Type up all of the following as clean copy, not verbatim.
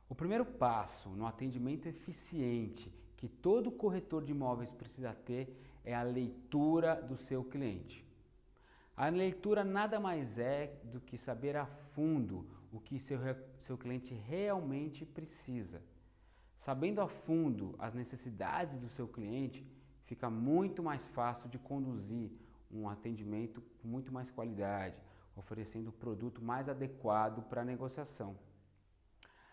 O primeiro passo no atendimento eficiente que todo corretor de imóveis precisa ter é a leitura do seu cliente. A leitura nada mais é do que saber a fundo o que seu cliente realmente precisa. Sabendo a fundo as necessidades do seu cliente, fica muito mais fácil de conduzir um atendimento com muito mais qualidade, oferecendo o produto mais adequado para a negociação.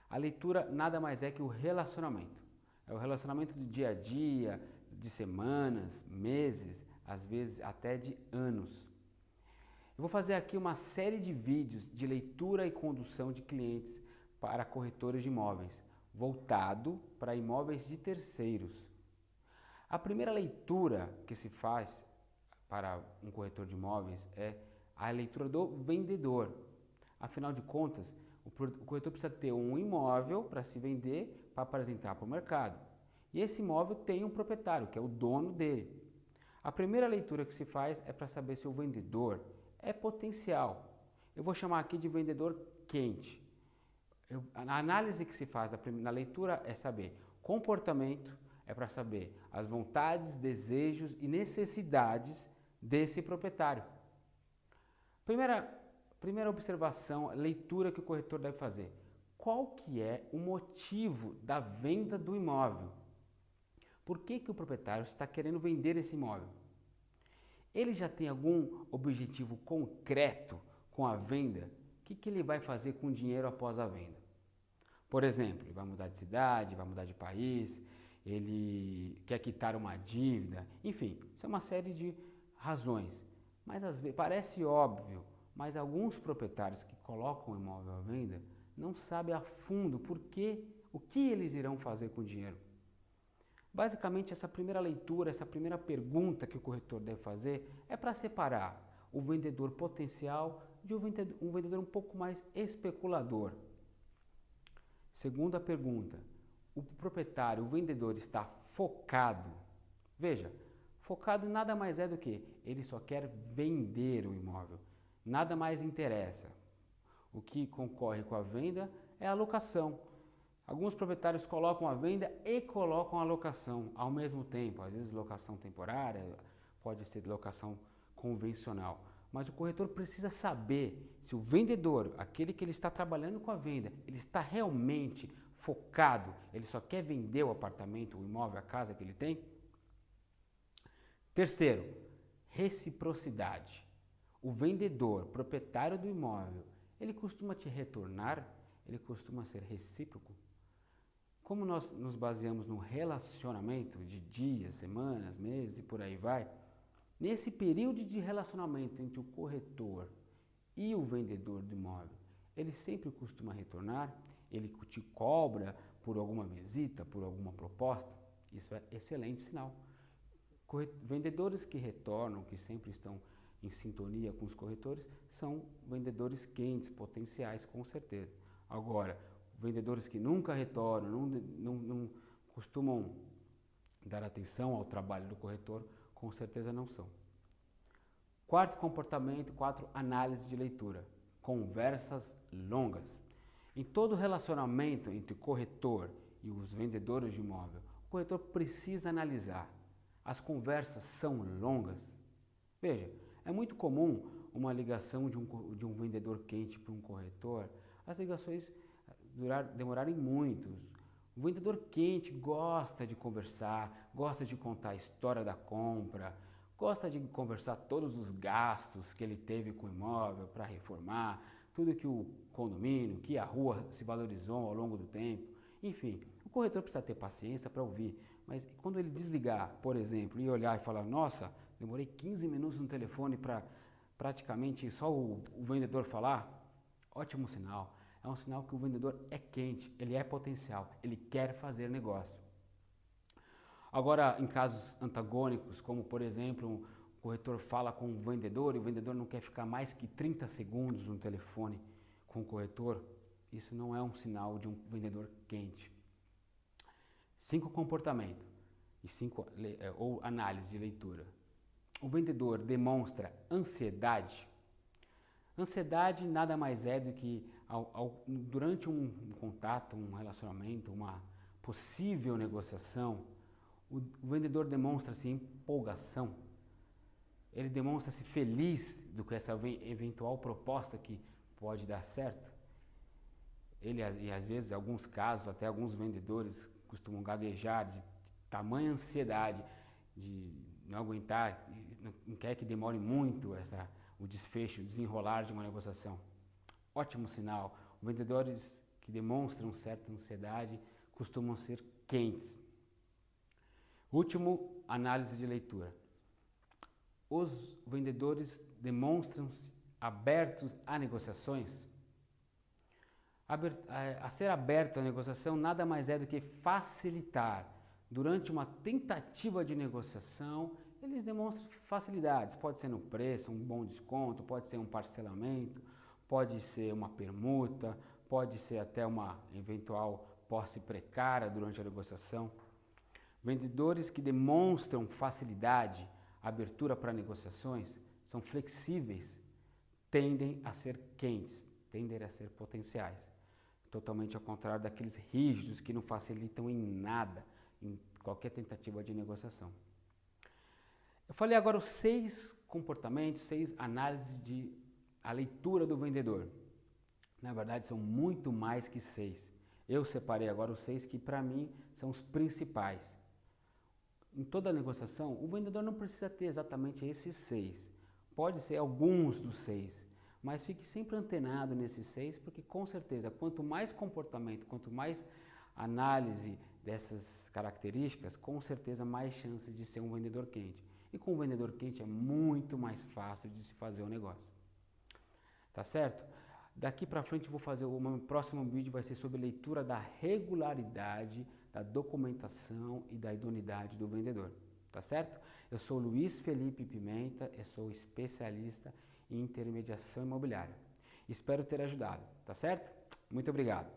A leitura nada mais é que o relacionamento. É o relacionamento do dia a dia, de semanas, meses, às vezes até de anos. Eu vou fazer aqui uma série de vídeos de leitura e condução de clientes para corretores de imóveis, voltado para imóveis de terceiros. A primeira leitura que se faz para um corretor de imóveis é a leitura do vendedor. Afinal de contas, o corretor precisa ter um imóvel para se vender, para apresentar para o mercado. E esse imóvel tem um proprietário, que é o dono dele. A primeira leitura que se faz é para saber se o vendedor é potencial. Eu vou chamar aqui de vendedor quente. A análise que se faz na leitura é saber comportamento, é para saber as vontades, desejos e necessidades desse proprietário. Primeira observação, leitura que o corretor deve fazer. Qual que é o motivo da venda do imóvel? Por que o proprietário está querendo vender esse imóvel? Ele já tem algum objetivo concreto com a venda? O que ele vai fazer com o dinheiro após a venda? Por exemplo, ele vai mudar de cidade, vai mudar de país, ele quer quitar uma dívida, enfim, isso é uma série de razões. Mas às vezes parece óbvio, mas alguns proprietários que colocam o imóvel à venda não sabem a fundo o que eles irão fazer com o dinheiro. Basicamente, essa primeira leitura, essa primeira pergunta que o corretor deve fazer é para separar o vendedor potencial de um vendedor um pouco mais especulador. Segunda pergunta, o proprietário, o vendedor está focado? Veja, focado nada mais é do que ele só quer vender o imóvel, nada mais interessa. O que concorre com a venda é a locação. Alguns proprietários colocam a venda e colocam a locação ao mesmo tempo, às vezes locação temporária, pode ser locação convencional. Mas o corretor precisa saber se o vendedor, aquele que ele está trabalhando com a venda, ele está realmente focado, ele só quer vender o apartamento, o imóvel, a casa que ele tem. Terceiro, reciprocidade. O vendedor, proprietário do imóvel, ele costuma te retornar? Ele costuma ser recíproco? Como nós nos baseamos no relacionamento de dias, semanas, meses e por aí vai, nesse período de relacionamento entre o corretor e o vendedor do imóvel, ele sempre costuma retornar? Ele te cobra por alguma visita, por alguma proposta? Isso é excelente sinal. Vendedores que retornam, que sempre estão em sintonia com os corretores, são vendedores quentes, potenciais, com certeza. Agora, vendedores que nunca retornam, não costumam dar atenção ao trabalho do corretor, com certeza não são. Quarto comportamento, análise de leitura. Conversas longas. Em todo relacionamento entre o corretor e os vendedores de imóvel, o corretor precisa analisar. As conversas são longas? Veja, é muito comum uma ligação de um vendedor quente para um corretor, as ligações demorarem muitos. O vendedor quente gosta de conversar, gosta de contar a história da compra, gosta de conversar todos os gastos que ele teve com o imóvel para reformar, tudo que o condomínio, que a rua se valorizou ao longo do tempo. Enfim, o corretor precisa ter paciência para ouvir, mas quando ele desligar, por exemplo, e olhar e falar, nossa, demorei 15 minutos no telefone para praticamente só o vendedor falar, ótimo sinal. É um sinal que o vendedor é quente, ele é potencial, ele quer fazer negócio. Agora, em casos antagônicos, como por exemplo, um corretor fala com um vendedor e o vendedor não quer ficar mais que 30 segundos no telefone com o corretor, isso não é um sinal de um vendedor quente. 5 comportamento ou análise de leitura. O vendedor demonstra ansiedade. Ansiedade nada mais é do que durante um contato, um relacionamento, uma possível negociação, o vendedor demonstra-se empolgação, ele demonstra-se feliz do que essa eventual proposta que pode dar certo. E às vezes, em alguns casos, até alguns vendedores costumam gaguejar de tamanha ansiedade, de não aguentar, não quer que demore muito o desfecho, o desenrolar de uma negociação. Ótimo sinal. Vendedores que demonstram certa ansiedade costumam ser quentes. Último, análise de leitura. Os vendedores demonstram-se abertos a negociações. A ser aberto à negociação nada mais é do que facilitar. Durante uma tentativa de negociação, eles demonstram facilidades. Pode ser no preço, um bom desconto, pode ser um parcelamento, pode ser uma permuta, pode ser até uma eventual posse precária durante a negociação. Vendedores que demonstram facilidade, abertura para negociações, são flexíveis, tendem a ser quentes, tendem a ser potenciais. Totalmente ao contrário daqueles rígidos que não facilitam em nada, em qualquer tentativa de negociação. Eu falei agora os 6 comportamentos, 6 análises a leitura do vendedor. Na verdade, são muito mais que 6. Eu separei agora os 6 que, para mim, são os principais. Em toda negociação, o vendedor não precisa ter exatamente esses 6. Pode ser alguns dos 6, mas fique sempre antenado nesses 6, porque com certeza, quanto mais comportamento, quanto mais análise dessas características, com certeza mais chance de ser um vendedor quente. E com um vendedor quente é muito mais fácil de se fazer o negócio. Tá certo? Daqui para frente eu vou fazer, o meu próximo vídeo vai ser sobre leitura da regularidade, da documentação e da idoneidade do vendedor. Tá certo? Eu sou Luiz Felipe Pimenta, eu sou especialista em intermediação imobiliária. Espero ter ajudado, tá certo? Muito obrigado.